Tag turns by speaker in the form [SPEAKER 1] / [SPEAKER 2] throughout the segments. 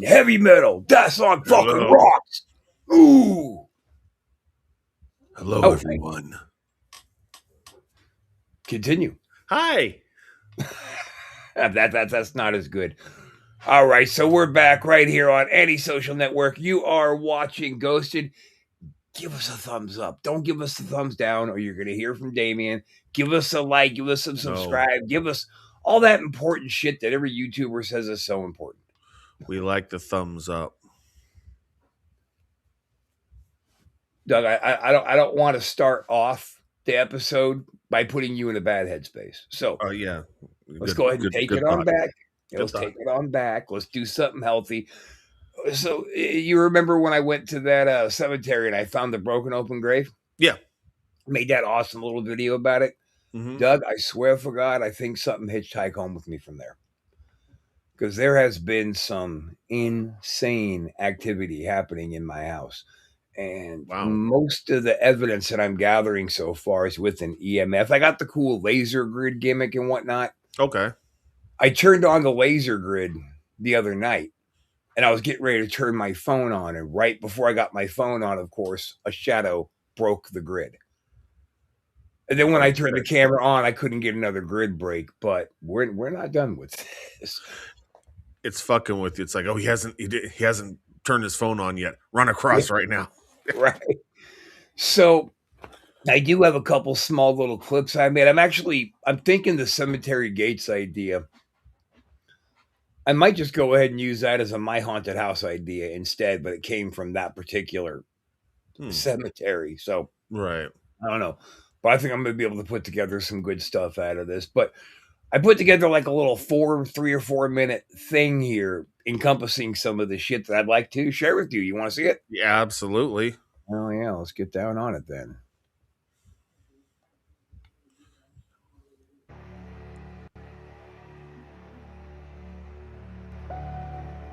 [SPEAKER 1] Heavy metal. That song fucking rocks. Ooh.
[SPEAKER 2] Hello, everyone.
[SPEAKER 1] Continue.
[SPEAKER 2] Hi.
[SPEAKER 1] That's not as good. All right, so we're back right here on Antisocial Network. You are watching Ghosted. Give us a thumbs up. Don't give us the thumbs down, or you're going to hear from Damien. Give us a like. Give us some subscribe. Give us all that important shit that every YouTuber says is so important.
[SPEAKER 2] We like the thumbs up.
[SPEAKER 1] Doug, I don't want to start off the episode by putting you in a bad headspace. So,
[SPEAKER 2] yeah,
[SPEAKER 1] let's go ahead and take it on back. Let's take it on back. Let's do something healthy. So, you remember when I went to that cemetery and I found the broken open grave?
[SPEAKER 2] Yeah.
[SPEAKER 1] Made that awesome little video about it.
[SPEAKER 2] Mm-hmm.
[SPEAKER 1] Doug, I swear for God, I think something hitchhiked home with me from there. Because there has been some insane activity happening in my house. And most of the evidence that I'm gathering so far is with an EMF. I got the cool laser grid gimmick and whatnot.
[SPEAKER 2] Okay.
[SPEAKER 1] I turned on the laser grid the other night, and I was getting ready to turn my phone on. And right before I got my phone on, of course, a shadow broke the grid. And then when I turned the camera on, I couldn't get another grid break. But we're not done with this.
[SPEAKER 2] It's fucking with you. It's like, oh, he hasn't turned his phone on yet. Run across right now.
[SPEAKER 1] Right. So I do have a couple small little clips I made. I'm thinking the cemetery gates idea. I might just go ahead and use that as a My Haunted House idea instead, but it came from that particular cemetery. So
[SPEAKER 2] right.
[SPEAKER 1] I don't know. But I think I'm going to be able to put together some good stuff out of this. But I put together like a little 3 or 4 minute thing here encompassing some of the shit that I'd like to share with you. You want to see it?
[SPEAKER 2] Yeah, absolutely.
[SPEAKER 1] Oh, yeah. Let's get down on it then.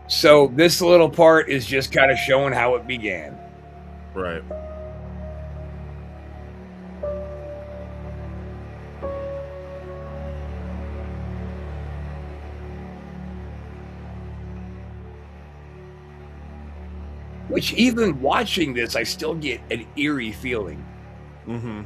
[SPEAKER 1] So this little part is just kind of showing how it began.
[SPEAKER 2] Right.
[SPEAKER 1] Which even watching this, I still get an eerie feeling.
[SPEAKER 2] Mm-hmm.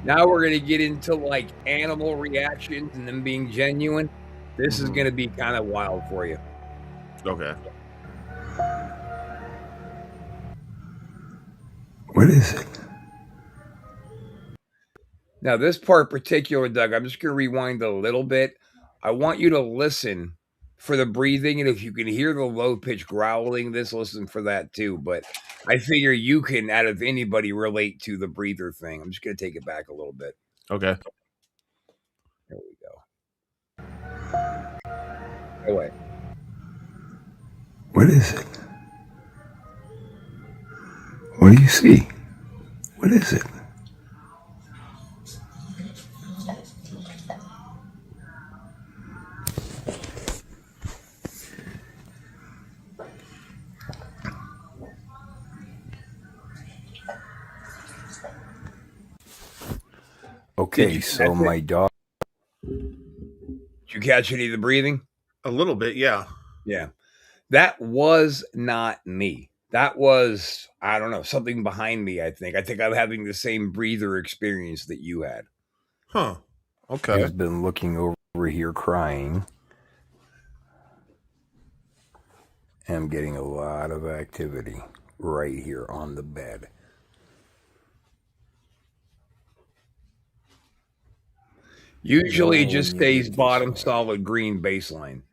[SPEAKER 1] Now we're going to get into like animal reactions and them being genuine. This is going to be kind of wild for you.
[SPEAKER 2] Okay.
[SPEAKER 3] What is it?
[SPEAKER 1] Now this part particular, Doug, I'm just going to rewind a little bit. I want you to listen for the breathing, and if you can hear the low pitch growling, listen for that too. But I figure you can, out of anybody, relate to the breather thing. I'm just going to take it back a little bit.
[SPEAKER 2] Okay.
[SPEAKER 1] There we go. Go away.
[SPEAKER 3] What is it? What do you see? What is it?
[SPEAKER 1] Okay, so my dog. Did you catch any of the breathing?
[SPEAKER 2] A little bit, yeah.
[SPEAKER 1] Yeah. That was not me. That was, I don't know, something behind me, I think. I think I'm having the same breather experience that you had.
[SPEAKER 2] Huh. Okay.
[SPEAKER 1] He's been looking over here crying. And I'm getting a lot of activity right here on the bed. Usually it just stays bottom solid green baseline.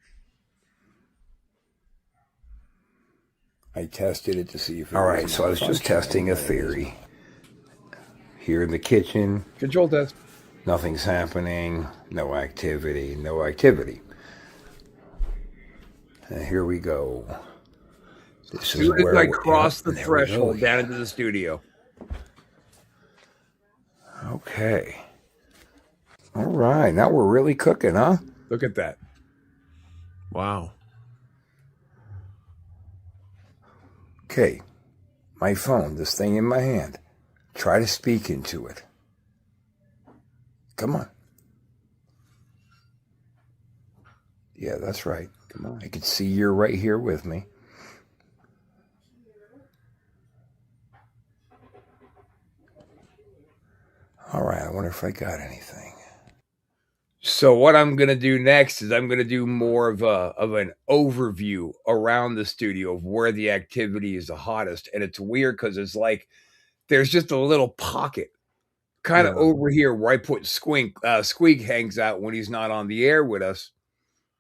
[SPEAKER 1] I tested it to see if it
[SPEAKER 3] All right, so I was just testing a theory. Here in the kitchen,
[SPEAKER 1] Control test.
[SPEAKER 3] nothing's happening, no activity, no activity. And here we go.
[SPEAKER 1] As soon as I cross the threshold down into the studio.
[SPEAKER 3] Okay. All right, now we're really cooking, huh?
[SPEAKER 1] Look at that.
[SPEAKER 2] Wow.
[SPEAKER 3] Okay, my phone, this thing in my hand. Try to speak into it. Come on. Yeah, that's right. Come on. I can see you're right here with me. All right, I wonder if I got anything.
[SPEAKER 1] So what I'm going to do next is I'm going to do more of an overview around the studio of where the activity is the hottest. And it's weird because it's like there's just a little pocket kind of over here where I put Squeak. Squeak hangs out when he's not on the air with us.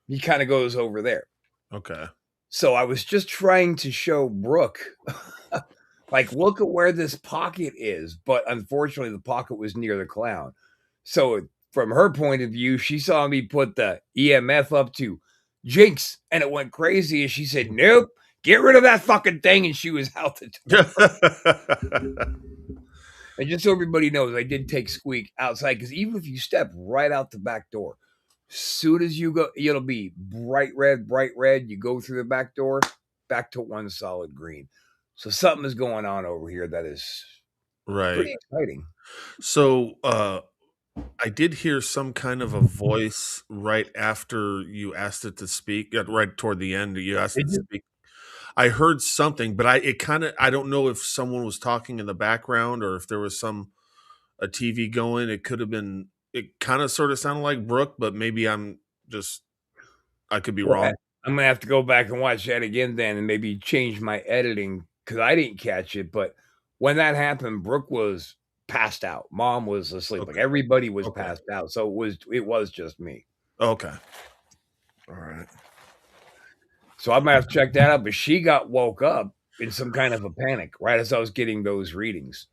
[SPEAKER 1] He kind of goes over there.
[SPEAKER 2] Okay.
[SPEAKER 1] So I was just trying to show Brooke, like, look at where this pocket is. But unfortunately, the pocket was near the clown. So from her point of view, she saw me put the EMF up to Jinx, and it went crazy. And she said, nope, get rid of that fucking thing. And she was out the door. And just so everybody knows, I did take Squeak outside, because even if you step right out the back door, soon as you go, it'll be bright red. You go through the back door, back to one solid green. So something is going on over here that is pretty exciting.
[SPEAKER 2] So I did hear some kind of a voice right after you asked it to speak, right toward the end. You asked it to speak. I heard something, but I don't know if someone was talking in the background or if there was a TV going. It could have been, it kind of sort of sounded like Brooke, but maybe I could be wrong.
[SPEAKER 1] I'm going to have to go back and watch that again then and maybe change my editing, because I didn't catch it. But when that happened, Brooke was passed out. Mom was asleep.
[SPEAKER 2] Okay.
[SPEAKER 1] Like everybody was passed out. So it was just me.
[SPEAKER 2] Okay. All right.
[SPEAKER 1] So I might have to check that out. But she got woke up in some kind of a panic right as I was getting those readings.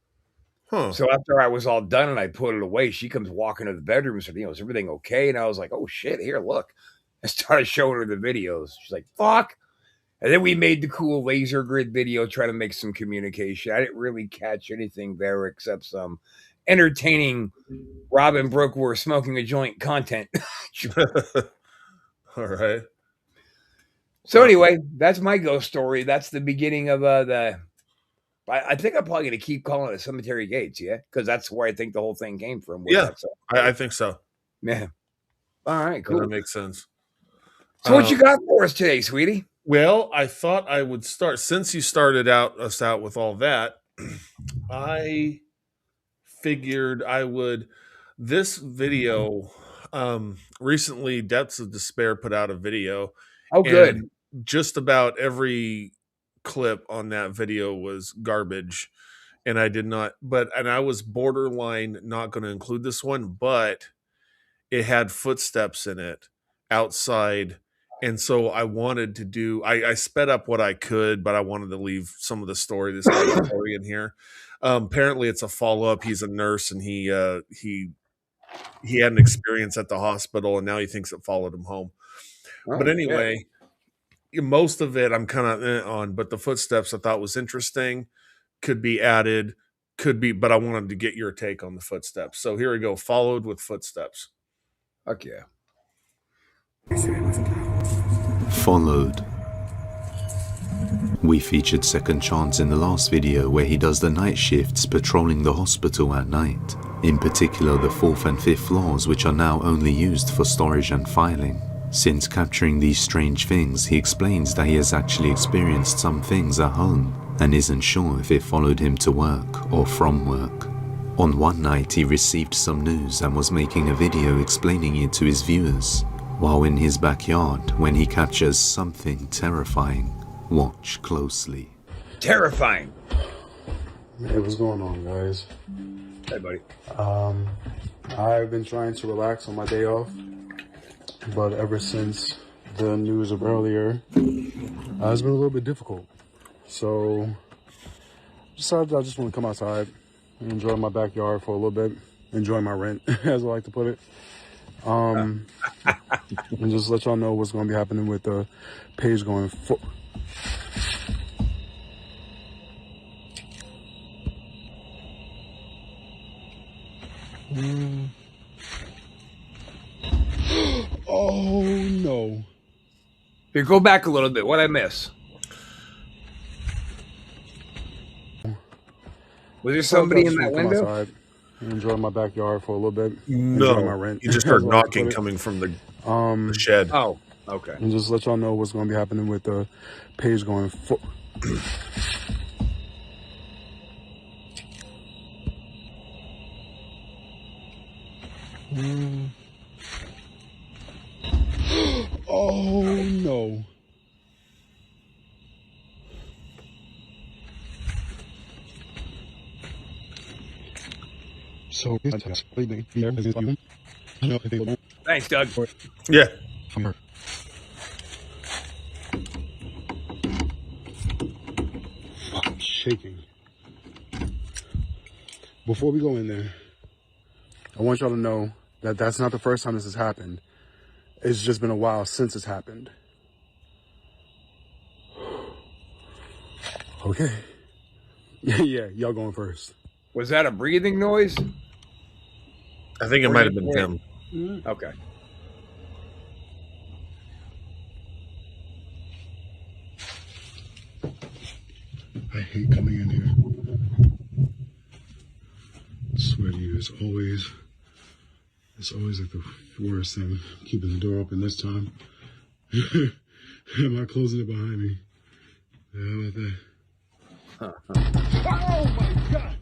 [SPEAKER 2] Huh.
[SPEAKER 1] So after I was all done and I put it away, she comes walking to the bedroom and said, is everything okay? And I was like, oh shit, here, look. I started showing her the videos. She's like, fuck. And then we made the cool laser grid video, trying to make some communication. I didn't really catch anything there except some entertaining Rob and Brooke were smoking a joint content.
[SPEAKER 2] All right.
[SPEAKER 1] So anyway, that's my ghost story. That's the beginning of I think I'm probably going to keep calling it Cemetery Gates, yeah? Because that's where I think the whole thing came from.
[SPEAKER 2] Yeah, I think so.
[SPEAKER 1] Yeah. All right, cool.
[SPEAKER 2] That makes sense.
[SPEAKER 1] So what you got for us today, sweetie?
[SPEAKER 2] Well, I thought I would start, since you started us out with all that, I figured I would, this video, recently Depths of Despair put out a video.
[SPEAKER 1] Oh, good.
[SPEAKER 2] And just about every clip on that video was garbage. And I did not, and I was borderline not going to include this one, but it had footsteps in it outside. And so I wanted to do, I sped up what I could, but I wanted to leave some of the story, this story in here. Apparently it's a follow-up. He's a nurse and he had an experience at the hospital and now he thinks it followed him home. Oh, but anyway, most of it I'm kind of on, but the footsteps I thought was interesting, could be added, but I wanted to get your take on the footsteps. So here we go. Followed with footsteps.
[SPEAKER 1] Fuck yeah.
[SPEAKER 4] Followed. We featured Second Chance in the last video where he does the night shifts patrolling the hospital at night, in particular the 4th and 5th floors, which are now only used for storage and filing. Since capturing these strange things, he explains that he has actually experienced some things at home and isn't sure if it followed him to work or from work. On one night he received some news and was making a video explaining it to his viewers, while in his backyard when he captures something terrifying. Watch closely.
[SPEAKER 1] Terrifying.
[SPEAKER 5] Hey, what's going on, guys?
[SPEAKER 1] Hey, buddy.
[SPEAKER 5] I've been trying to relax on my day off, but ever since the news of earlier, it's been a little bit difficult. So decided I just want to come outside and enjoy my backyard for a little bit, enjoy my rent, as I like to put it. And just let y'all know what's going to be happening with the page going forward. Oh no.
[SPEAKER 1] Here, go back a little bit. What'd I miss? Was there somebody in that window?
[SPEAKER 5] Outside and enjoy my backyard for a little bit. Enjoy my
[SPEAKER 2] No,
[SPEAKER 5] rent.
[SPEAKER 2] you just
[SPEAKER 5] as
[SPEAKER 2] heard
[SPEAKER 5] I like to
[SPEAKER 2] knocking
[SPEAKER 5] put it.
[SPEAKER 2] coming from the shed.
[SPEAKER 1] Oh, okay.
[SPEAKER 5] And just let y'all know what's going to be happening with the page going forward. Oh no. So
[SPEAKER 1] Thanks, Doug.
[SPEAKER 2] Yeah.
[SPEAKER 5] from her. Fucking shaking. Before we go in there, I want y'all to know that that's not the first time this has happened. It's just been a while since it's happened. Okay. Yeah, y'all going first.
[SPEAKER 1] Was that a breathing noise?
[SPEAKER 2] I think it might have been him.
[SPEAKER 1] Okay.
[SPEAKER 5] I hate coming in here. I swear to you, it's always like the worst thing. Keeping the door open this time. Am I closing it behind me? Yeah, how about that? Oh my God!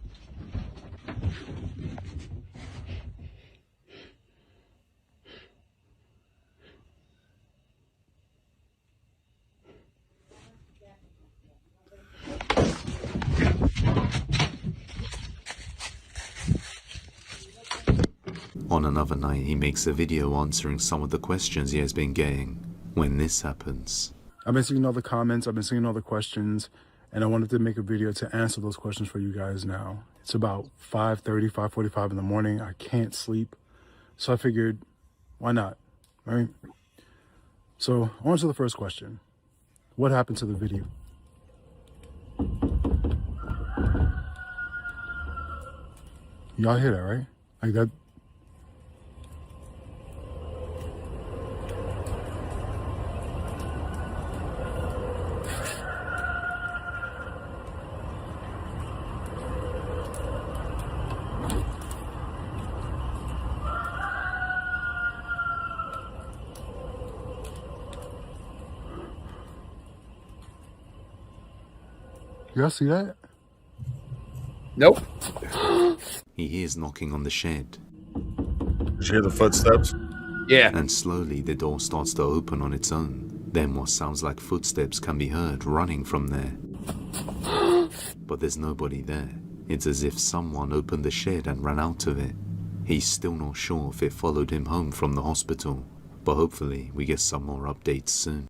[SPEAKER 4] On another night, he makes a video answering some of the questions he has been getting. When this happens,
[SPEAKER 5] I've been seeing all the comments, I've been seeing all the questions, and I wanted to make a video to answer those questions for you guys now. It's about 5:30, 5:45 in the morning. I can't sleep. So I figured, why not, right? So on to the first question. What happened to the video? Y'all hear that, right? Like that. Y'all see that?
[SPEAKER 1] Nope.
[SPEAKER 4] he hears knocking on the shed,
[SPEAKER 2] Did you hear the footsteps?
[SPEAKER 1] Yeah.
[SPEAKER 4] and slowly the door starts to open on its own. Then what sounds like footsteps can be heard running from there. But there's nobody there. It's as if someone opened the shed and ran out of it. He's still not sure if it followed him home from the hospital, but hopefully we get some more updates soon.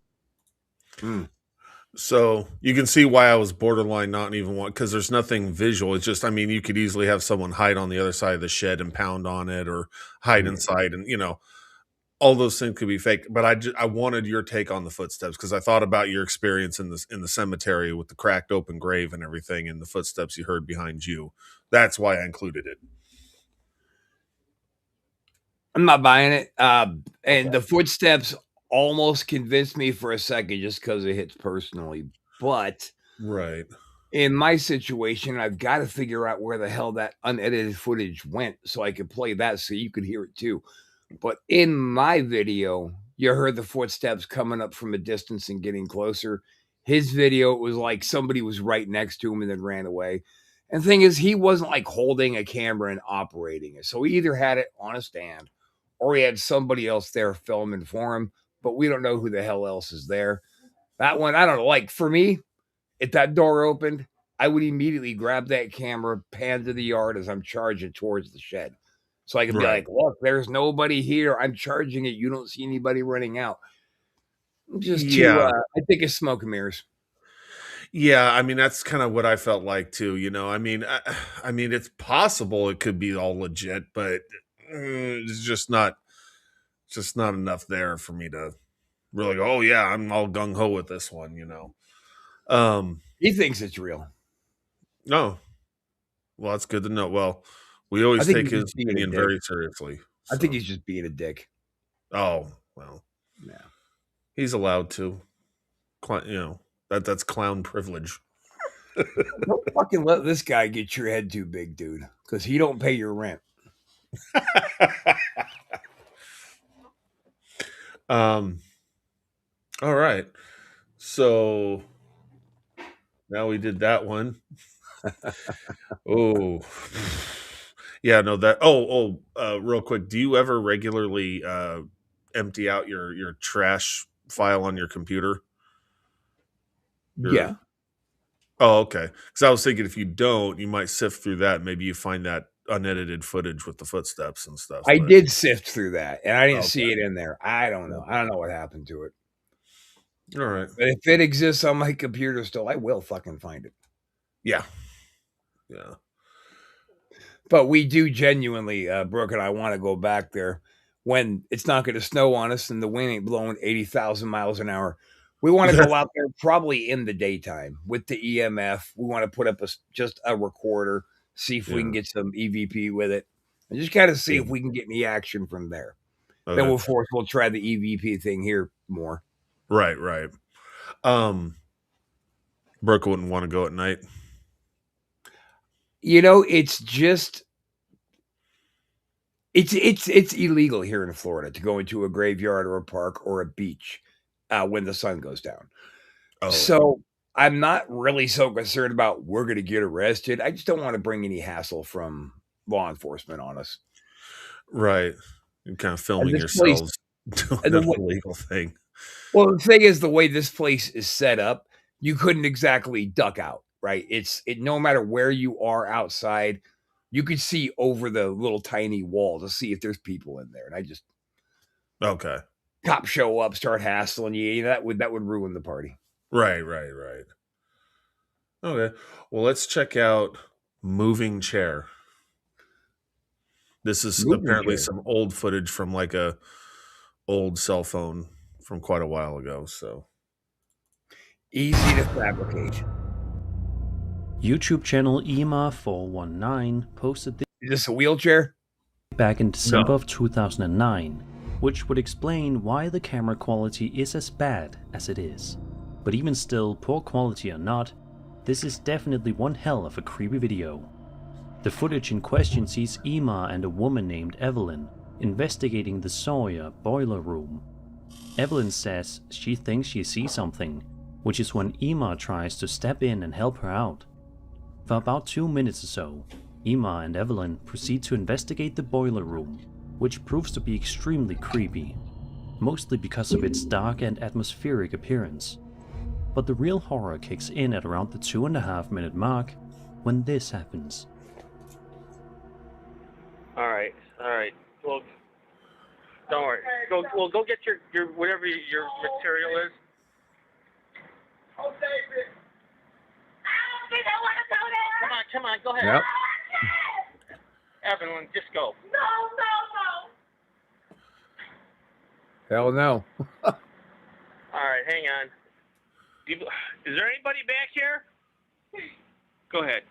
[SPEAKER 2] So you can see why I was borderline not even want, because there's nothing visual. It's just, I mean, you could easily have someone hide on the other side of the shed and pound on it, or hide inside, and all those things could be fake. But I wanted your take on the footsteps, because I thought about your experience in the cemetery with the cracked open grave and everything, and the footsteps you heard behind you. That's why I included it.
[SPEAKER 1] I'm not buying it. And the footsteps almost convinced me for a second just because it hits personally. But
[SPEAKER 2] Right.
[SPEAKER 1] in my situation, I've got to figure out where the hell that unedited footage went so I could play that so you could hear it too. But in my video, you heard the footsteps coming up from a distance and getting closer. His video, it was like somebody was right next to him and then ran away. And the thing is, he wasn't like holding a camera and operating it. So he either had it on a stand or he had somebody else there filming for him. But we don't know who the hell else is there. That one, I don't know. Like for me, if that door opened, I would immediately grab that camera, pan to the yard as I'm charging towards the shed. So I can be
[SPEAKER 2] Right.
[SPEAKER 1] like, look, there's nobody here. I'm charging it. You don't see anybody running out. Just too,
[SPEAKER 2] Yeah.
[SPEAKER 1] I think it's smoke and mirrors.
[SPEAKER 2] Yeah, I mean that's kind of what I felt like too. I mean it's possible it could be all legit, but it's just not enough there for me to really go. Oh yeah, I'm all gung ho with this one.
[SPEAKER 1] He thinks it's real.
[SPEAKER 2] No, well that's good to know. Well, we
[SPEAKER 1] I
[SPEAKER 2] always
[SPEAKER 1] think
[SPEAKER 2] take
[SPEAKER 1] he's
[SPEAKER 2] his
[SPEAKER 1] just being a
[SPEAKER 2] opinion
[SPEAKER 1] dick.
[SPEAKER 2] very seriously.
[SPEAKER 1] I think
[SPEAKER 2] so-
[SPEAKER 1] he's just being a dick.
[SPEAKER 2] Oh well,
[SPEAKER 1] Yeah.
[SPEAKER 2] he's allowed to. That's clown privilege.
[SPEAKER 1] Don't fucking let this guy get your head too big, dude, because he don't pay your rent.
[SPEAKER 2] All right. So now we did that one. Oh. Yeah, no that real quick, do you ever regularly empty out your trash file on your computer?
[SPEAKER 1] Yeah.
[SPEAKER 2] Oh, okay. Cuz I was thinking if you don't, you might sift through that, maybe you find that unedited footage with the footsteps and stuff.
[SPEAKER 1] I
[SPEAKER 2] but-
[SPEAKER 1] did sift through that, and I didn't
[SPEAKER 2] Okay.
[SPEAKER 1] see it in there. I don't know. I don't know what happened to it.
[SPEAKER 2] All right.
[SPEAKER 1] But if it exists on my computer still, I will fucking find it.
[SPEAKER 2] Yeah. Yeah.
[SPEAKER 1] But we do genuinely, Brooke and I want to go back there when it's not going to snow on us and the wind ain't blowing 80,000 miles an hour. We want to go out there probably in the daytime with the EMF. We want to put up just a recorder, see if we can
[SPEAKER 2] Yeah.
[SPEAKER 1] get some EVP with it, and just kind of see
[SPEAKER 2] Yeah.
[SPEAKER 1] if we can get any action from there.
[SPEAKER 2] Okay.
[SPEAKER 1] Then we'll try the EVP thing here more.
[SPEAKER 2] Right. Brooke wouldn't want to go at night.
[SPEAKER 1] You know, it's illegal here in Florida to go into a graveyard or a park or a beach when the sun goes down.
[SPEAKER 2] Oh,
[SPEAKER 1] So I'm not really so concerned about we're going to get arrested. I just don't want to bring any hassle from law enforcement on us.
[SPEAKER 2] right. You're kind of filming
[SPEAKER 1] this place-
[SPEAKER 2] yourselves doing
[SPEAKER 1] and the
[SPEAKER 2] an
[SPEAKER 1] wa-
[SPEAKER 2] illegal thing.
[SPEAKER 1] Well, the thing is, the way this place is set up, you couldn't exactly duck out, right? No matter where you are outside, you could see over the little tiny wall to see if there's people in there. And I just
[SPEAKER 2] Okay.
[SPEAKER 1] cops show up, start hassling you. That would ruin the party.
[SPEAKER 2] Right. Okay. Well, let's check out Moving Chair. This is
[SPEAKER 1] Moving
[SPEAKER 2] apparently
[SPEAKER 1] Chair.
[SPEAKER 2] some old footage from like a old cell phone from quite a while ago. So
[SPEAKER 1] Easy to fabricate.
[SPEAKER 6] YouTube channel EMA419 posted this
[SPEAKER 1] Is this a wheelchair?
[SPEAKER 6] back in December of 2009, which would explain why the camera quality is as bad as it is. But even still, poor quality or not, this is definitely one hell of a creepy video. The footage in question sees Ema and a woman named Evelyn investigating the Sawyer boiler room. Evelyn says she thinks she sees something, which is when Ema tries to step in and help her out. For about 2 minutes or so, Ema and Evelyn proceed to investigate the boiler room, which proves to be extremely creepy, mostly because of its dark and atmospheric appearance. But the real horror kicks in at around the 2.5 minute mark when this happens.
[SPEAKER 7] All right. Well, don't worry. Go get your whatever your material is.
[SPEAKER 8] Oh, David. I don't want to go there.
[SPEAKER 7] Come on, go ahead.
[SPEAKER 1] Yep.
[SPEAKER 7] Evelyn, just go.
[SPEAKER 8] No.
[SPEAKER 1] Hell no.
[SPEAKER 7] All right, hang on. Is there anybody back here? Go ahead.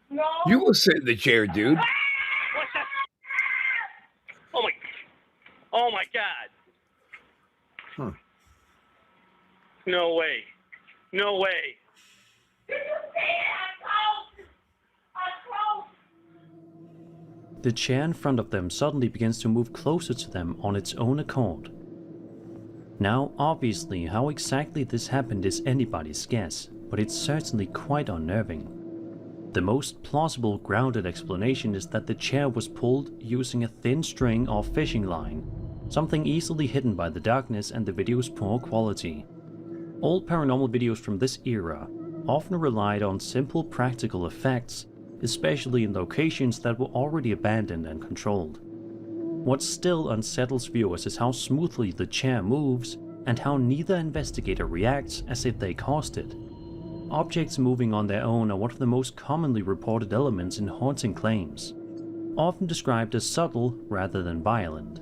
[SPEAKER 8] No.
[SPEAKER 1] You will sit in the chair, dude.
[SPEAKER 7] What's that? Oh my God.
[SPEAKER 1] Huh.
[SPEAKER 7] No way.
[SPEAKER 6] The chair in front of them suddenly begins to move closer to them on its own accord. Now, obviously, how exactly this happened is anybody's guess, but it's certainly quite unnerving. The most plausible, grounded explanation is that the chair was pulled using a thin string or fishing line, something easily hidden by the darkness and the video's poor quality. All paranormal videos from this era often relied on simple practical effects especially in locations that were already abandoned and controlled. What still unsettles viewers is how smoothly the chair moves and how neither investigator reacts as if they caused it. Objects moving on their own are one of the most commonly reported elements in haunting claims, often described as subtle rather than violent.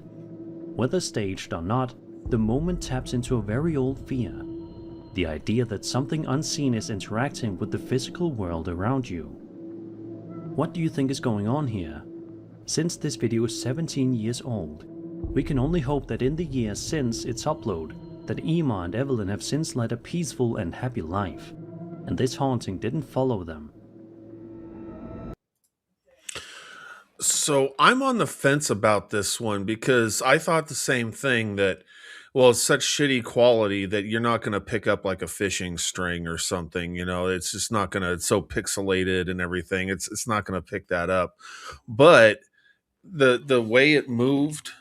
[SPEAKER 6] Whether staged or not, the moment taps into a very old fear, the idea that something unseen is interacting with the physical world around you. What do you think is going on here? Since this video is 17 years old, we can only hope that in the years since its upload, that Emma and Evelyn have since led a peaceful and happy life, and this haunting didn't follow them.
[SPEAKER 2] So I'm on the fence about this one because I thought the same thing, that, well, it's such shitty quality that you're not going to pick up like a fishing string or something, you know, it's just not going to, it's so pixelated and everything. It's not going to pick that up. But the way it moved,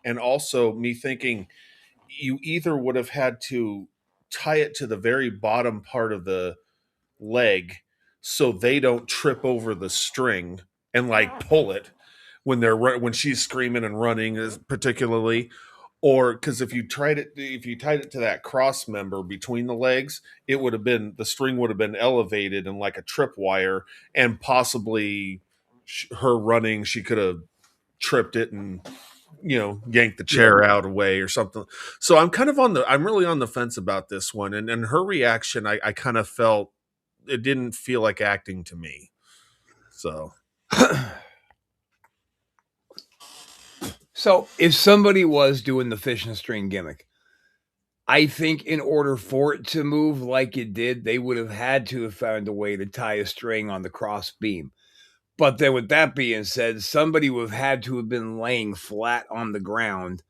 [SPEAKER 2] and also me thinking you either would have had to tie it to the very bottom part of the leg so they don't trip over the string and like pull it when she's screaming and running, particularly. Or because if you tied it to that cross member between the legs, it would have been, the string would have been elevated and like a tripwire, and possibly her running, she could have tripped it and, you know, yanked the chair out away or something. So I'm kind of I'm really on the fence about this one. And her reaction, I kind of felt, it didn't feel like acting to me. So
[SPEAKER 1] So if somebody was doing the fishing string gimmick, I think in order for it to move like it did, they would have had to have found a way to tie a string on the cross beam. But then with that being said, somebody would have had to have been laying flat on the ground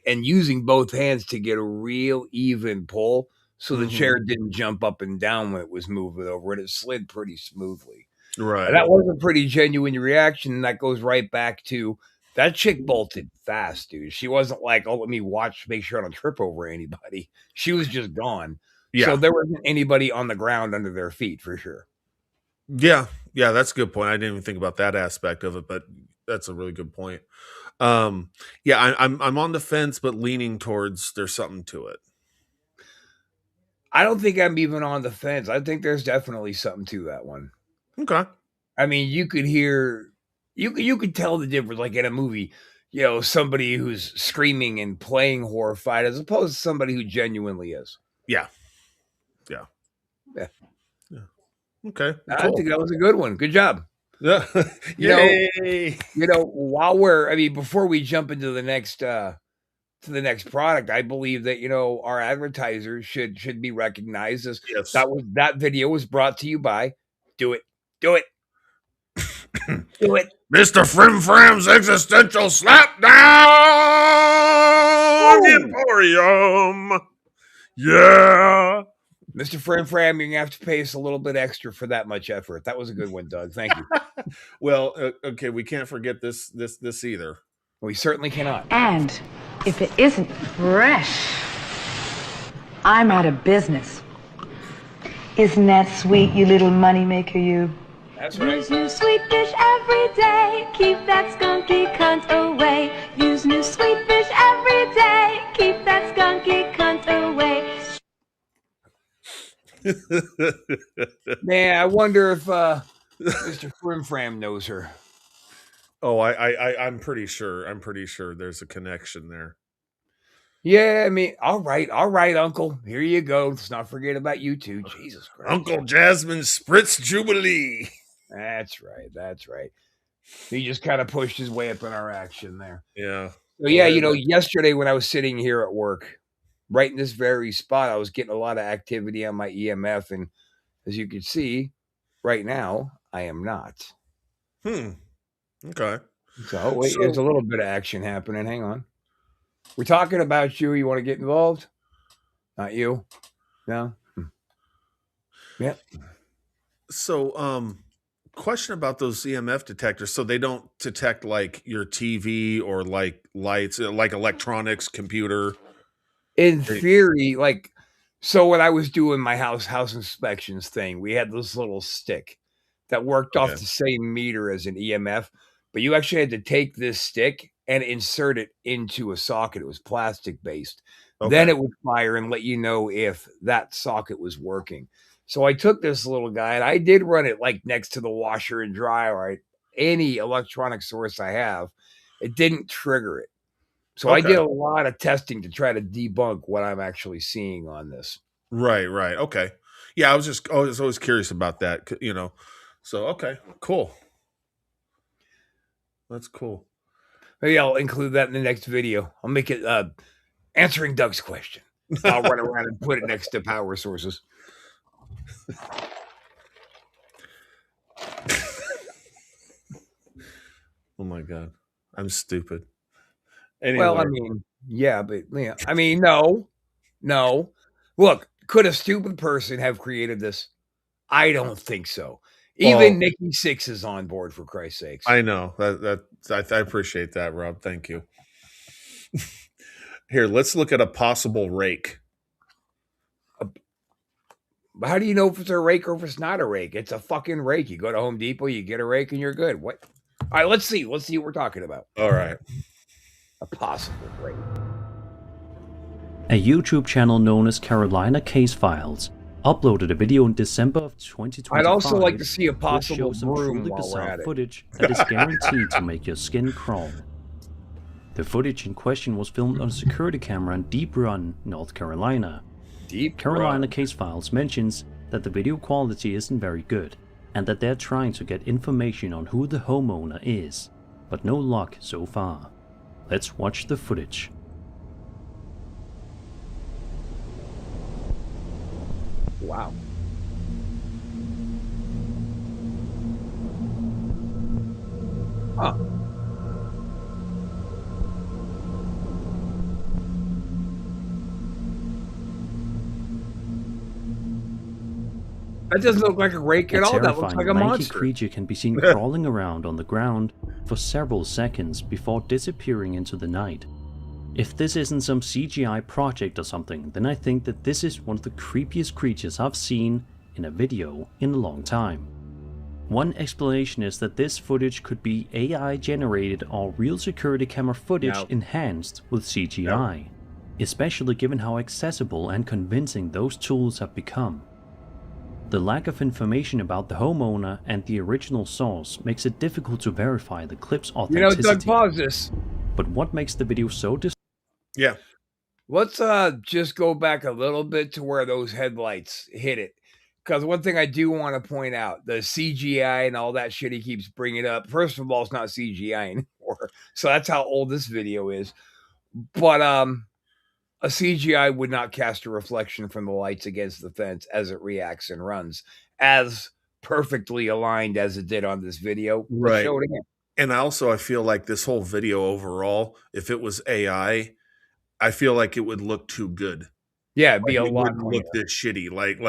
[SPEAKER 1] and using both hands to get a real even pull, so the chair didn't jump up and down when it was moving over, and it slid pretty smoothly.
[SPEAKER 2] right.
[SPEAKER 1] And that was a pretty genuine reaction, and that goes right back to that chick bolted fast, dude. She wasn't like, oh, let me make sure I don't trip over anybody. She was just gone.
[SPEAKER 2] Yeah.
[SPEAKER 1] So there wasn't anybody on the ground under their feet for sure.
[SPEAKER 2] Yeah, that's a good point. I didn't even think about that aspect of it, but that's a really good point. Yeah, I'm on the fence, but leaning towards there's something to it.
[SPEAKER 1] I don't think I'm even on the fence. I think there's definitely something to that one.
[SPEAKER 2] Okay.
[SPEAKER 1] I mean, you could hear, you could tell the difference, like in a movie, you know, somebody who's screaming and playing horrified as opposed to somebody who genuinely is.
[SPEAKER 2] Yeah. Okay.
[SPEAKER 1] I
[SPEAKER 2] Cool.
[SPEAKER 1] think that was a good one. Good job.
[SPEAKER 2] Yeah.
[SPEAKER 1] You know, before we jump into the next product, I believe that, you know, our advertisers should be recognized as
[SPEAKER 2] Yes.
[SPEAKER 1] that video was brought to you by Do It. Do it. Do it.
[SPEAKER 2] Mr. Frim Fram's Existential Slapdown Emporium. Yeah.
[SPEAKER 1] Mr. Fram, you're going to have to pay us a little bit extra for that much effort. That was a good one, Doug. Thank you.
[SPEAKER 2] Well, okay, we can't forget this either.
[SPEAKER 1] We certainly cannot.
[SPEAKER 9] And if it isn't fresh, I'm out of business. Isn't that sweet, you little moneymaker, you?
[SPEAKER 1] That's right.
[SPEAKER 10] Use new sweet fish every day. Keep that skunky cunt away. Use new sweet fish every day. Keep that skunky cunt away.
[SPEAKER 1] Man, I wonder if Mr. Frim knows her.
[SPEAKER 2] Oh, I'm pretty sure. I'm pretty sure there's a connection there.
[SPEAKER 1] Yeah, I mean, all right, Uncle. Here you go. Let's not forget about you two. Jesus Christ.
[SPEAKER 2] Uncle Jasmine Spritz Jubilee.
[SPEAKER 1] That's right. He just kind of pushed his way up in our action there.
[SPEAKER 2] Yeah.
[SPEAKER 1] So yeah, you know, yesterday when I was sitting here at work, right in this very spot, I was getting a lot of activity on my EMF, and as you can see, right now, I am not.
[SPEAKER 2] Okay.
[SPEAKER 1] So wait, there's a little bit of action happening. Hang on. We're talking about you. You want to get involved? Not you? No? Yeah.
[SPEAKER 2] So, question about those EMF detectors. So they don't detect like your TV or like lights, like electronics, computer.
[SPEAKER 1] In theory, like, so when I was doing my house inspections thing, we had this little stick that worked off
[SPEAKER 2] Okay.
[SPEAKER 1] the same meter as an EMF, but you actually had to take this stick and insert it into a socket. It was plastic based. Then
[SPEAKER 2] Okay.
[SPEAKER 1] it would fire and let you know if that socket was working. So I took this little guy and I did run it like next to the washer and dryer, any electronic source I have. It didn't trigger it. So I
[SPEAKER 2] Okay.
[SPEAKER 1] did a lot of testing to try to debunk what I'm actually seeing on this.
[SPEAKER 2] Right. Okay. Yeah, I was always curious about that, you know. So okay, cool. That's cool.
[SPEAKER 1] Maybe I'll include that in the next video. I'll make it answering Doug's question. I'll run around and put it next to power sources.
[SPEAKER 2] Oh my god, I'm stupid. Anyway.
[SPEAKER 1] Well, I mean, yeah, but yeah, I mean, no. Look, could a stupid person have created this? I don't think so. Even Nikki Sixx is on board, for Christ's sakes.
[SPEAKER 2] I know I appreciate that, Rob. Thank you. Here, let's look at a possible rake.
[SPEAKER 1] How do you know if it's a rake or if it's not a rake? It's a fucking rake. You go to Home Depot, you get a rake, and you're good. What? All right, let's see. Let's see what we're talking about.
[SPEAKER 2] All right.
[SPEAKER 1] A possible rake.
[SPEAKER 6] A YouTube channel known as Carolina Case Files uploaded a video in December of 2025.
[SPEAKER 1] I'd also like to see a
[SPEAKER 6] which
[SPEAKER 1] possible
[SPEAKER 6] shows some
[SPEAKER 1] broom
[SPEAKER 6] truly
[SPEAKER 1] while we're
[SPEAKER 6] bizarre
[SPEAKER 1] at it.
[SPEAKER 6] footage that is guaranteed to make your skin crawl. The footage in question was filmed on a security camera in Deep Run, North Carolina. Carolina Case Files mentions that the video quality isn't very good and that they're trying to get information on who the homeowner is, but no luck so far. Let's watch the footage.
[SPEAKER 1] Wow. Huh. That doesn't look like a rake at all. That looks like a
[SPEAKER 6] lanky
[SPEAKER 1] monster.
[SPEAKER 6] creature can be seen crawling around on the ground for several seconds before disappearing into the night. If this isn't some CGI project or something, then I think that this is one of the creepiest creatures I've seen in a video in a long time. One explanation is that this footage could be AI generated or real security camera footage enhanced with CGI, especially given how accessible and convincing those tools have become. The lack of information about the homeowner and the original source makes it difficult to verify the clip's authenticity.
[SPEAKER 1] Doug, pause this.
[SPEAKER 6] But what makes the video so
[SPEAKER 2] Yeah.
[SPEAKER 1] Let's just go back a little bit to where those headlights hit it. Because one thing I do want to point out, the CGI and all that shit he keeps bringing up. First of all, it's not CGI anymore. So that's how old this video is. But a CGI would not cast a reflection from the lights against the fence as it reacts and runs as perfectly aligned as it did on this video.
[SPEAKER 2] Right.
[SPEAKER 1] Show it again.
[SPEAKER 2] And I feel like this whole video overall, if it was AI, I feel like it would look too good.
[SPEAKER 1] Yeah, it'd be
[SPEAKER 2] like
[SPEAKER 1] a lot
[SPEAKER 2] more look this shitty. Like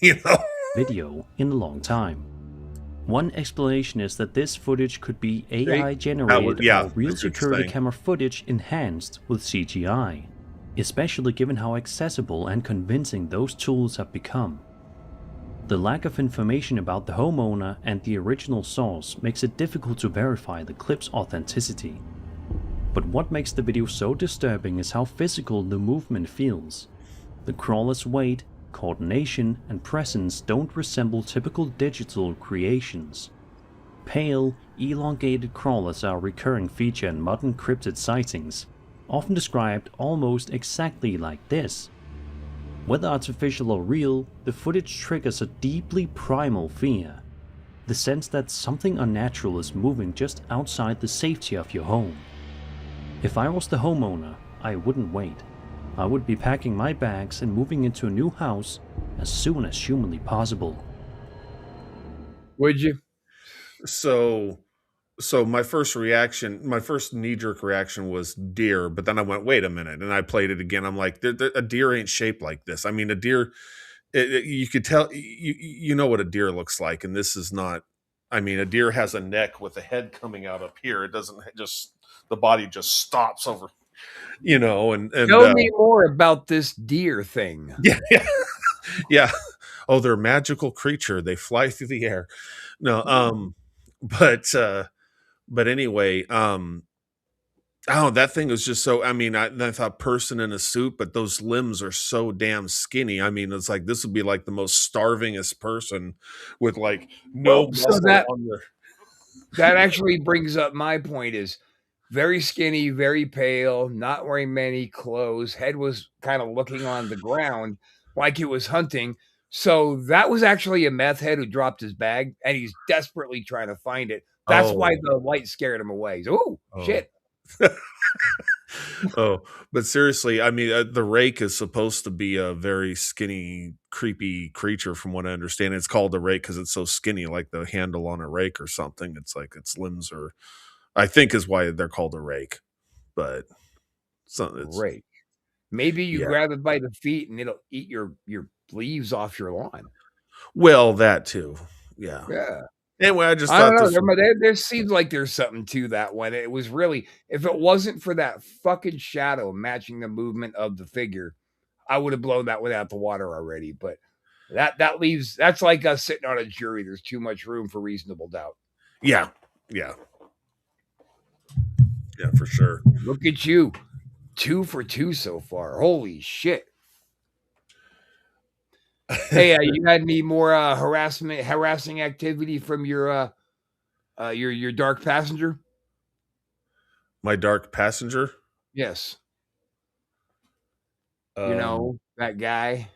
[SPEAKER 2] you know.
[SPEAKER 6] Video in a long time. One explanation is that this footage could be AI generated or real security camera footage enhanced with CGI, especially given how accessible and convincing those tools have become. The lack of information about the homeowner and the original source makes it difficult to verify the clip's authenticity. But what makes the video so disturbing is how physical the movement feels. The crawler's weight, coordination, and presence don't resemble typical digital creations. Pale, elongated crawlers are a recurring feature in modern cryptid sightings, often described almost exactly like this. Whether artificial or real, the footage triggers a deeply primal fear. The sense that something unnatural is moving just outside the safety of your home. If I was the homeowner, I wouldn't wait. I would be packing my bags and moving into a new house as soon as humanly possible.
[SPEAKER 1] Would you?
[SPEAKER 2] So my first knee-jerk reaction was deer, but then I went, wait a minute, and I played it again. I'm like, a deer ain't shaped like this. I mean, a deer, you could tell, you know what a deer looks like, and this is not. I mean, a deer has a neck with a head coming out up here. It doesn't just, the body just stops over, you know. And
[SPEAKER 1] tell me more about this deer thing.
[SPEAKER 2] Yeah. Oh, they're a magical creature. They fly through the air. No, but anyway, oh, that thing was just so. I mean, I thought person in a suit, but those limbs are so damn skinny. I mean, it's like this would be like the most starvingest person with like no
[SPEAKER 1] Well, so
[SPEAKER 2] muscle
[SPEAKER 1] that
[SPEAKER 2] on their.
[SPEAKER 1] that actually brings up my point is very skinny, very pale, not wearing many clothes, head was kind of looking on the ground like he was hunting. So that was actually a meth head who dropped his bag and he's desperately trying to find it. That's why
[SPEAKER 2] Oh,
[SPEAKER 1] the light scared him away. Oh,
[SPEAKER 2] oh,
[SPEAKER 1] shit.
[SPEAKER 2] oh! But seriously, I mean, the rake is supposed to be a very skinny, creepy creature, from what I understand. It's called a rake because it's so skinny, like the handle on a rake or something. It's like its limbs are, I think, is why they're called a rake. But it's
[SPEAKER 1] Great. Maybe you
[SPEAKER 2] yeah.
[SPEAKER 1] grab it by the feet and it'll eat your leaves off your lawn.
[SPEAKER 2] Well, that too. Yeah.
[SPEAKER 1] Yeah.
[SPEAKER 2] Anyway, I just
[SPEAKER 1] I
[SPEAKER 2] thought
[SPEAKER 1] don't
[SPEAKER 2] this.
[SPEAKER 1] know. There seems like there's something to that one. It was really, if it wasn't for that fucking shadow matching the movement of the figure, I would have blown that one out the water already. But that's like us sitting on a jury. There's too much room for reasonable doubt.
[SPEAKER 2] Yeah. Yeah, for sure.
[SPEAKER 1] Look at you. 2 for 2 so far. Holy shit. Hey, you had any more harassing activity from your dark passenger?
[SPEAKER 2] My dark passenger?
[SPEAKER 1] Yes. You know, that guy.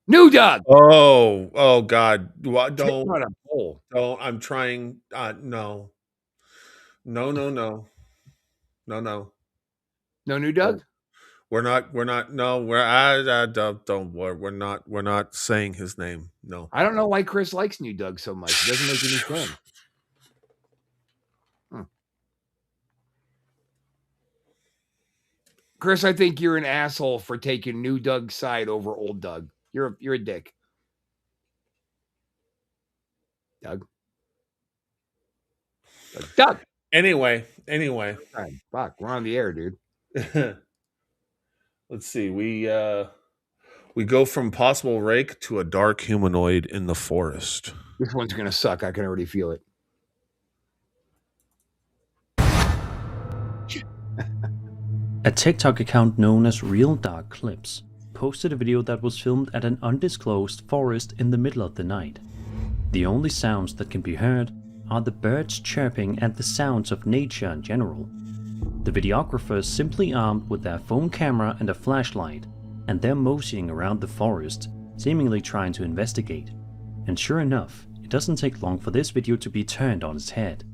[SPEAKER 1] New Doug.
[SPEAKER 2] Oh God. Well,
[SPEAKER 1] Sitting on a pole.
[SPEAKER 2] don't. I'm trying. No. No.
[SPEAKER 1] No New Doug?
[SPEAKER 2] We're not. No, don't worry. We're not saying his name. No.
[SPEAKER 1] I don't know why Chris likes New Doug so much. It doesn't make any sense. Chris, I think you're an asshole for taking New Doug's side over Old Doug. You're a dick. Doug.
[SPEAKER 2] Anyway.
[SPEAKER 1] Fuck, we're on the air, dude.
[SPEAKER 2] Let's see. We go from possible rake to a dark humanoid in the forest.
[SPEAKER 1] This one's gonna suck. I can already feel it.
[SPEAKER 6] A TikTok account known as Real Dark Clips posted a video that was filmed at an undisclosed forest in the middle of the night. The only sounds that can be heard are the birds chirping and the sounds of nature in general. The videographers simply armed with their phone camera and a flashlight, and they're moseying around the forest, seemingly trying to investigate. And sure enough, it doesn't take long for this video to be turned on its head.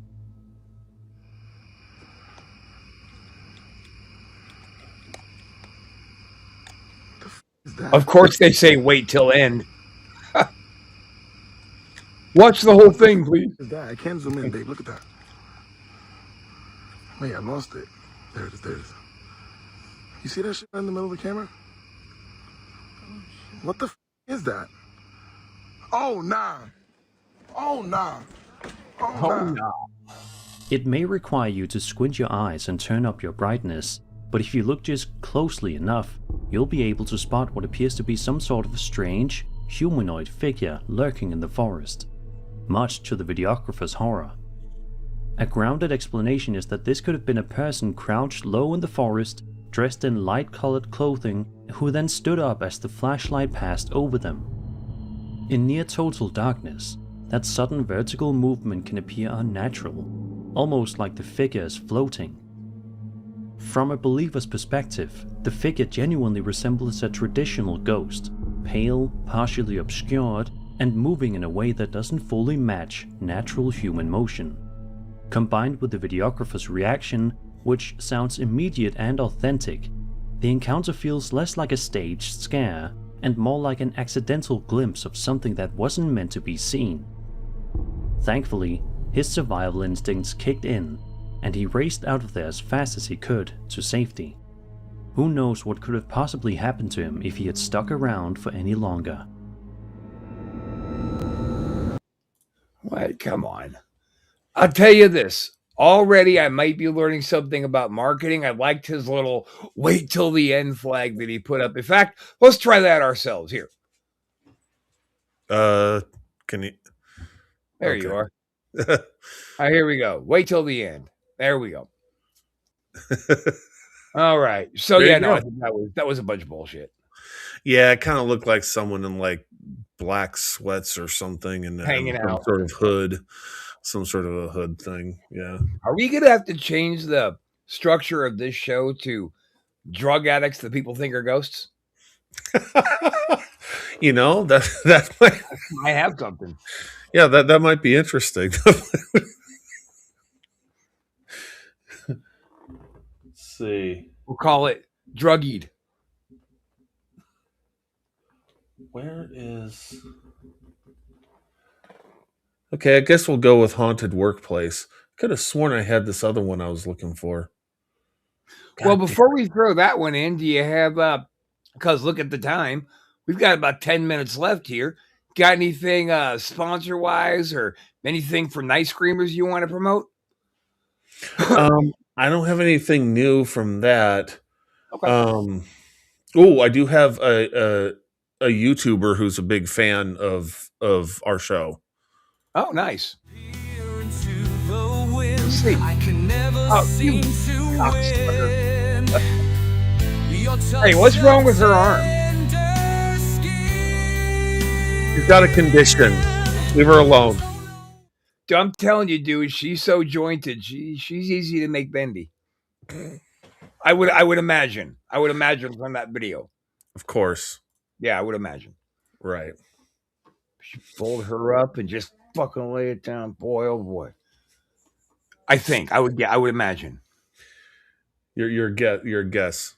[SPEAKER 1] Of course they say wait till end. Watch the whole thing, please.
[SPEAKER 11] I can't zoom in, babe. Look at that. Wait, I lost it. There it is. You see that shit in the middle of the camera? What the is that? Oh, nah. Oh, nah. Oh, nah.
[SPEAKER 6] It may require you to squint your eyes and turn up your brightness, but if you look just closely enough, you'll be able to spot what appears to be some sort of strange, humanoid figure lurking in the forest, much to the videographer's horror. A grounded explanation is that this could have been a person crouched low in the forest, dressed in light-colored clothing, who then stood up as the flashlight passed over them. In near total darkness, that sudden vertical movement can appear unnatural, almost like the figure is floating. From a believer's perspective, the figure genuinely resembles a traditional ghost, pale, partially obscured, and moving in a way that doesn't fully match natural human motion. Combined with the videographer's reaction, which sounds immediate and authentic, the encounter feels less like a staged scare and more like an accidental glimpse of something that wasn't meant to be seen. Thankfully, his survival instincts kicked in, and he raced out of there as fast as he could to safety. Who knows what could have possibly happened to him if he had stuck around for any longer.
[SPEAKER 1] Wait, come on. I'll tell you this. Already, I might be learning something about marketing. I liked his little wait till the end flag that he put up. In fact, let's try that ourselves. Here.
[SPEAKER 2] Can you?
[SPEAKER 1] There you are. All right, here we go. Wait till the end. There we go. All right. So,
[SPEAKER 2] There
[SPEAKER 1] yeah,
[SPEAKER 2] you
[SPEAKER 1] no,
[SPEAKER 2] go.
[SPEAKER 1] I think that was a bunch of bullshit.
[SPEAKER 2] Yeah, it kind of looked like someone in like black sweats or something and
[SPEAKER 1] Hanging
[SPEAKER 2] some
[SPEAKER 1] out.
[SPEAKER 2] sort of hood, some sort of a hood thing. Yeah.
[SPEAKER 1] Are we going to have to change the structure of this show to drug addicts that people think are ghosts?
[SPEAKER 2] You know, that
[SPEAKER 1] might have something.
[SPEAKER 2] Yeah, that might be interesting. Let's see.
[SPEAKER 1] We'll call it Druggied.
[SPEAKER 2] Where is... Okay, I guess we'll go with Haunted Workplace. Could have sworn I had this other one I was looking for.
[SPEAKER 1] Well, before we throw that one in, do you have, because look at the time, we've got about 10 minutes left here. Got anything sponsor-wise or anything for Night Screamers you want to promote?
[SPEAKER 2] I don't have anything new from that.
[SPEAKER 1] Okay.
[SPEAKER 2] I do have a YouTuber who's a big fan of our show.
[SPEAKER 1] Oh, nice.
[SPEAKER 8] Let's see.
[SPEAKER 1] Hey, what's wrong with her arm?
[SPEAKER 2] She's got a condition. Leave her alone.
[SPEAKER 1] I'm telling you, dude, she's so jointed. She's easy to make bendy. I would imagine. I would imagine from that video.
[SPEAKER 2] Of course.
[SPEAKER 1] Yeah, I would imagine.
[SPEAKER 2] Right.
[SPEAKER 1] She fold her up and just fucking lay it down. Boy, oh boy. I think. I would imagine.
[SPEAKER 2] Your guess.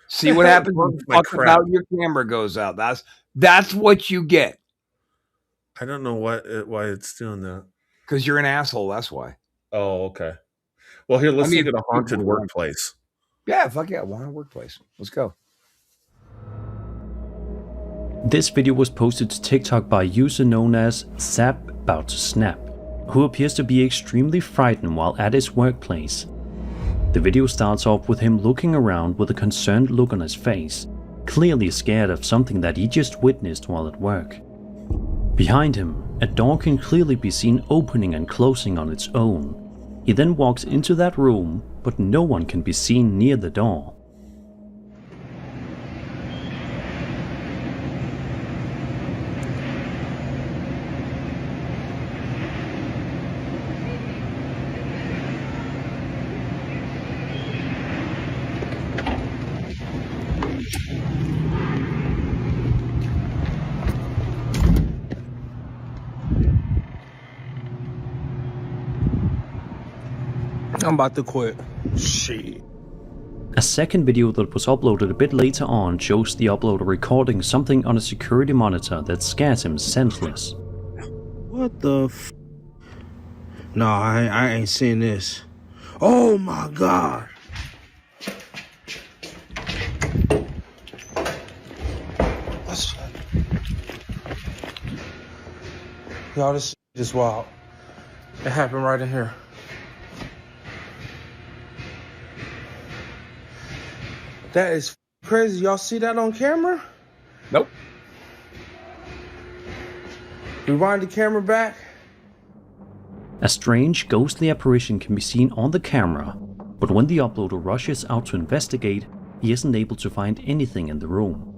[SPEAKER 1] See what happens when fuck about your camera goes out. That's what you get.
[SPEAKER 2] I don't know why it's doing that.
[SPEAKER 1] Because you're an asshole, that's why.
[SPEAKER 2] Oh, okay. Well, here, let's look at a Haunted Workplace.
[SPEAKER 1] Yeah, fuck yeah, Haunted Workplace. Let's go.
[SPEAKER 6] This video was posted to TikTok by a user known as Zap_About_To_Snap, who appears to be extremely frightened while at his workplace. The video starts off with him looking around with a concerned look on his face, clearly scared of something that he just witnessed while at work. Behind him, a door can clearly be seen opening and closing on its own. He then walks into that room, but no one can be seen near the door.
[SPEAKER 11] I'm about to quit. Shit.
[SPEAKER 6] A second video that was uploaded a bit later on shows the uploader recording something on a security monitor that scares him senseless.
[SPEAKER 12] What the f? No, I ain't seen this. Oh my god.
[SPEAKER 11] Y'all, this is wild. It happened right in here. That is crazy. Y'all see that on camera?
[SPEAKER 1] Nope.
[SPEAKER 11] Rewind the camera back.
[SPEAKER 6] A strange, ghostly apparition can be seen on the camera, but when the uploader rushes out to investigate, he isn't able to find anything in the room.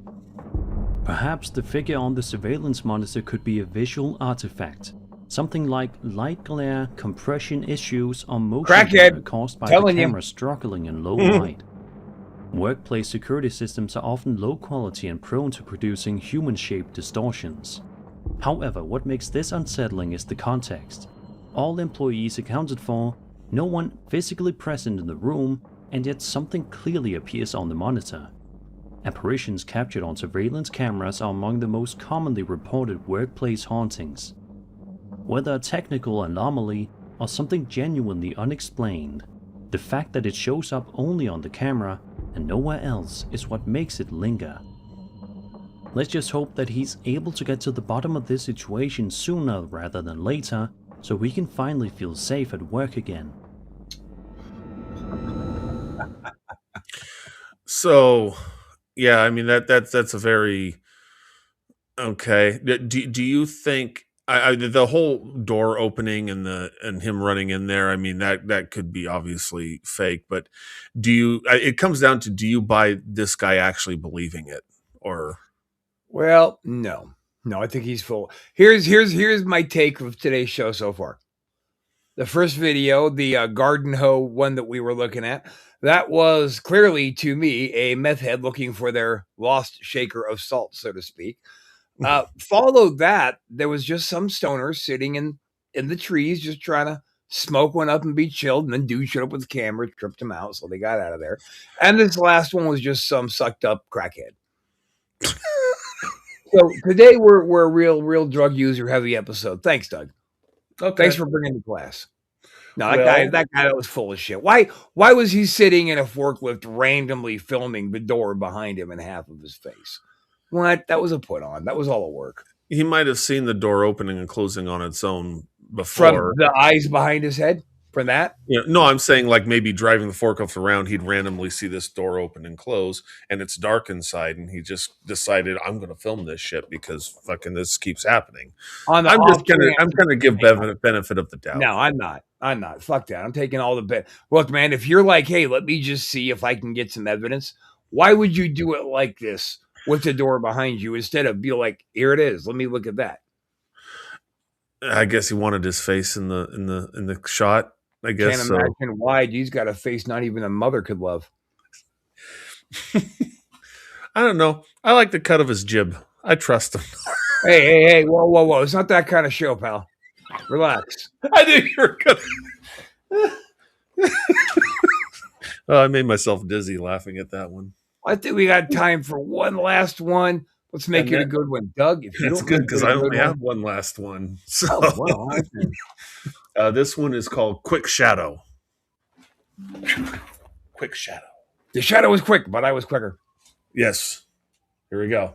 [SPEAKER 6] Perhaps the figure on the surveillance monitor could be a visual artifact, something like light glare, compression issues, or motion blur caused by the camera struggling in low light. Workplace security systems are often low quality and prone to producing human-shaped distortions. However, what makes this unsettling is the context. All employees accounted for, no one physically present in the room, and yet something clearly appears on the monitor. Apparitions captured on surveillance cameras are among the most commonly reported workplace hauntings. Whether a technical anomaly or something genuinely unexplained, the fact that it shows up only on the camera and nowhere else is what makes it linger. Let's just hope that he's able to get to the bottom of this situation sooner rather than later, so we can finally feel safe at work again.
[SPEAKER 2] So, yeah, I mean that's a very okay. Do you think the whole door opening and him running in there? I mean that could be obviously fake, but do you? It comes down to do you buy this guy actually believing it or?
[SPEAKER 1] Well, no. I think he's full. Here's my take of today's show so far. The first video, the garden hoe one that we were looking at, that was clearly to me a meth head looking for their lost shaker of salt, so to speak. Followed that, there was just some stoners sitting in the trees, just trying to smoke one up and be chilled. And then dude showed up with the camera, tripped him out, so they got out of there. And this last one was just some sucked up crackhead. So today we're a real drug user heavy episode. Thanks, Doug.
[SPEAKER 2] Okay.
[SPEAKER 1] Thanks for bringing the class. No, that guy was full of shit. Why was he sitting in a forklift randomly filming the door behind him and half of his face? What? That was a put on. That was all a work.
[SPEAKER 2] He might have seen the door opening and closing on its own before.
[SPEAKER 1] From the eyes behind his head? For that?
[SPEAKER 2] Yeah, no, I'm saying like maybe driving the forklift around, he'd randomly see this door open and close, and it's dark inside, and he just decided, I'm going to film this shit because fucking this keeps happening. I'm gonna give benefit of the doubt.
[SPEAKER 1] No, I'm not. Fuck that. I'm taking all the bet. Look, man, if you're like, hey, let me just see if I can get some evidence, why would you do it like this with the door behind you instead of be like, here it is. Let me look at that.
[SPEAKER 2] I guess he wanted his face in the shot. I guess
[SPEAKER 1] can't imagine why. He's got a face not even a mother could love.
[SPEAKER 2] I don't know. I like the cut of his jib. I trust him.
[SPEAKER 1] Hey! Whoa! It's not that kind of show, pal. Relax.
[SPEAKER 2] I knew you were gonna. I made myself dizzy laughing at that one.
[SPEAKER 1] I think we got time for one last one. Let's make it a good one, Doug. If
[SPEAKER 2] it's good because I only have one last one. So.
[SPEAKER 1] Oh, wow.
[SPEAKER 2] This one is called Quick Shadow. Quick Shadow.
[SPEAKER 1] The shadow was quick, but I was quicker.
[SPEAKER 2] Yes. Here we go.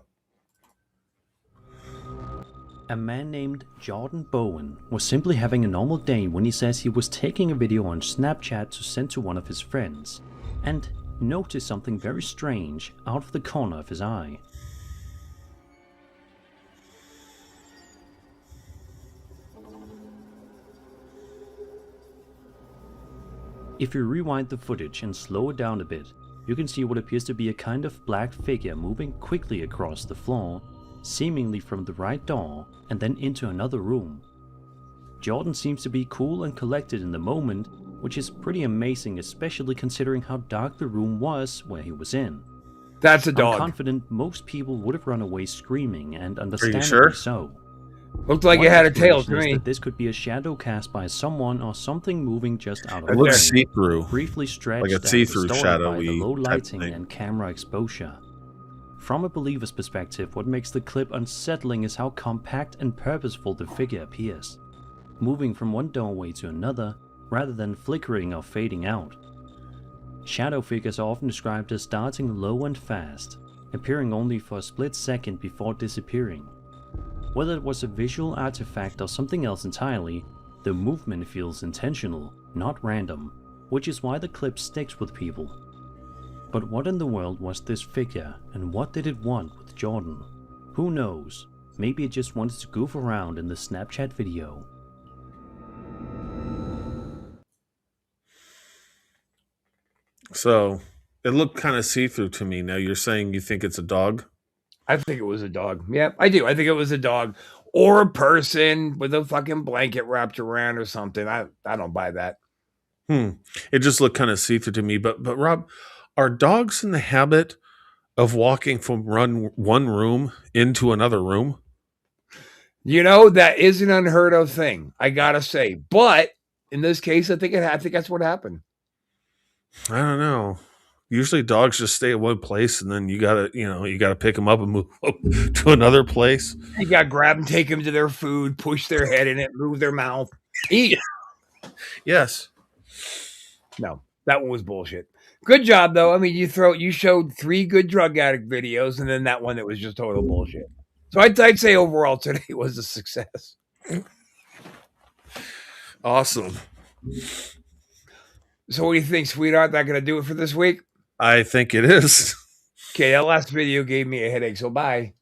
[SPEAKER 6] A man named Jordan Bowen was simply having a normal day when he says he was taking a video on Snapchat to send to one of his friends, and noticed something very strange out of the corner of his eye. If you rewind the footage and slow it down a bit, you can see what appears to be a kind of black figure moving quickly across the floor, seemingly from the right door and then into another room. Jordan seems to be cool and collected in the moment, which is pretty amazing, especially considering how dark the room was where he was in.
[SPEAKER 1] That's a dog.
[SPEAKER 6] I'm confident most people would have run away screaming, and understandably
[SPEAKER 2] sure?
[SPEAKER 6] so.
[SPEAKER 1] Looked like it had a tail to me.
[SPEAKER 6] This could be a shadow cast by someone or something moving just out of
[SPEAKER 2] it looks see-through.
[SPEAKER 6] Briefly stretched
[SPEAKER 2] like a see-through shadow
[SPEAKER 6] by the low lighting and camera exposure. From a believer's perspective, what makes the clip unsettling is how compact and purposeful the figure appears, moving from one doorway to another rather than flickering or fading out. Shadow figures are often described as starting low and fast, appearing only for a split second before disappearing. Whether it was a visual artifact or something else entirely, the movement feels intentional, not random, which is why the clip sticks with people. But what in the world was this figure, and what did it want with Jordan? Who knows? Maybe it just wanted to goof around in the Snapchat video.
[SPEAKER 2] So, it looked kind of see-through to me. Now you're saying you think it's a dog?
[SPEAKER 1] I think it was a dog. Yeah, I do. I think it was a dog or a person with a fucking blanket wrapped around or something. I don't buy that.
[SPEAKER 2] It just looked kind of see-through to me. But Rob, are dogs in the habit of walking from one room into another room?
[SPEAKER 1] You know, that is an unheard of thing, I gotta say. But in this case, I think that's what happened.
[SPEAKER 2] I don't know. Usually dogs just stay at one place and then you gotta pick them up and move to another place.
[SPEAKER 1] You gotta grab them, take them to their food, push their head in it, move their mouth, eat.
[SPEAKER 2] Yes.
[SPEAKER 1] No, that one was bullshit. Good job though. I mean, you showed 3 good drug addict videos and then that one that was just total bullshit. So I'd say overall today was a success.
[SPEAKER 2] Awesome.
[SPEAKER 1] So what do you think, sweetheart? That gonna do it for this week?
[SPEAKER 2] I think it is.
[SPEAKER 1] Okay, that last video gave me a headache, so bye.